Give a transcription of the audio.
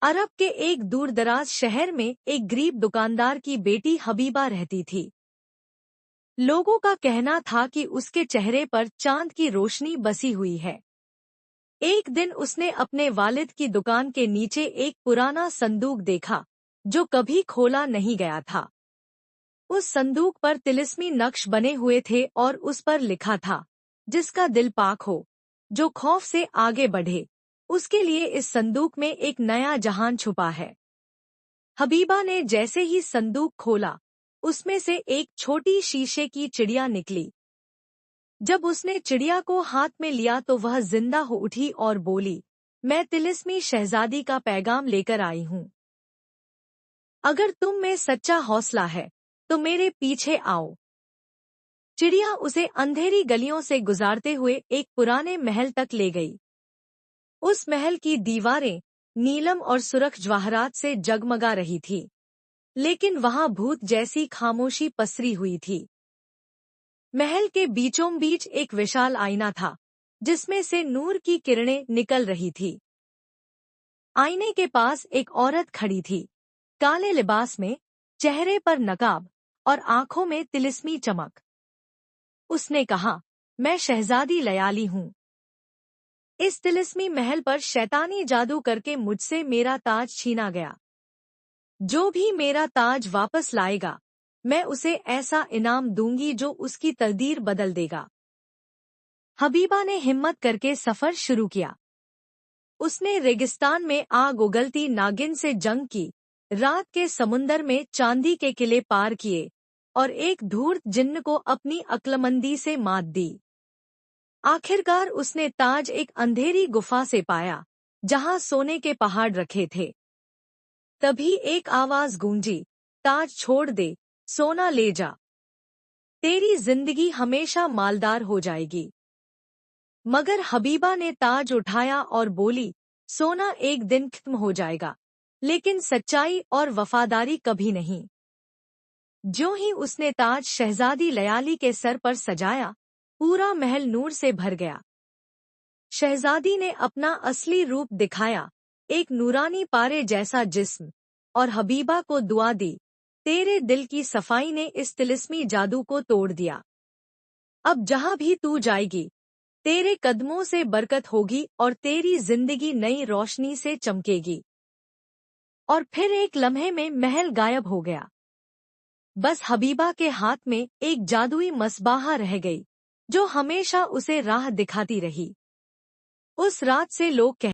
अरब के एक दूरदराज शहर में एक गरीब दुकानदार की बेटी हबीबा रहती थी। लोगों का कहना था कि उसके चेहरे पर चांद की रोशनी बसी हुई है। एक दिन उसने अपने वालिद की दुकान के नीचे एक पुराना संदूक देखा, जो कभी खोला नहीं गया था। उस संदूक पर तिलिस्मी नक्श बने हुए थे और उस पर लिखा था, जिसका दिल पाक हो, जो खौफ से आगे बढ़े, उसके लिए इस संदूक में एक नया जहान छुपा है। हबीबा ने जैसे ही संदूक खोला, उसमें से एक छोटी शीशे की चिड़िया निकली। जब उसने चिड़िया को हाथ में लिया तो वह जिंदा हो उठी और बोली, मैं तिलिस्मी शहजादी का पैगाम लेकर आई हूँ। अगर तुम में सच्चा हौसला है तो मेरे पीछे आओ। चिड़िया उसे अंधेरी गलियों से गुजारते हुए एक पुराने महल तक ले गई। उस महल की दीवारें नीलम और सुर्ख जवाहरात से जगमगा रही थी, लेकिन वहां भूत जैसी खामोशी पसरी हुई थी। महल के बीचों बीच एक विशाल आईना था, जिसमें से नूर की किरणें निकल रही थी। आईने के पास एक औरत खड़ी थी, काले लिबास में, चेहरे पर नकाब और आंखों में तिलिस्मी चमक। उसने कहा, मैं शहजादी लयाली हूँ। इस तिलिस्मी महल पर शैतानी जादू करके मुझसे मेरा ताज छीना गया। जो भी मेरा ताज वापस लाएगा, मैं उसे ऐसा इनाम दूंगी जो उसकी तकदीर बदल देगा। हबीबा ने हिम्मत करके सफर शुरू किया। उसने रेगिस्तान में आग उगलती नागिन से जंग की, रात के समुंदर में चांदी के किले पार किए और एक धूर्त जिन्न को अपनी अक्लमंदी से मात दी। आखिरकार उसने ताज एक अंधेरी गुफा से पाया, जहां सोने के पहाड़ रखे थे। तभी एक आवाज गूंजी, ताज छोड़ दे, सोना ले जा। तेरी जिंदगी हमेशा मालदार हो जाएगी। मगर हबीबा ने ताज उठाया और बोली, सोना एक दिन खत्म हो जाएगा, लेकिन सच्चाई और वफादारी कभी नहीं। ज्यों ही उसने ताज शहजादी लयाली के सर पर सजाया, पूरा महल नूर से भर गया। शहजादी ने अपना असली रूप दिखाया, एक नूरानी पारे जैसा जिस्म, और हबीबा को दुआ दी, तेरे दिल की सफाई ने इस तिलिस्मी जादू को तोड़ दिया। अब जहां भी तू जाएगी, तेरे कदमों से बरकत होगी और तेरी जिंदगी नई रोशनी से चमकेगी। और फिर एक लम्हे में महल गायब हो गया। बस हबीबा के हाथ में एक जादुई मसबाहा रह गई, जो हमेशा उसे राह दिखाती रही। उस रात से लोग कहते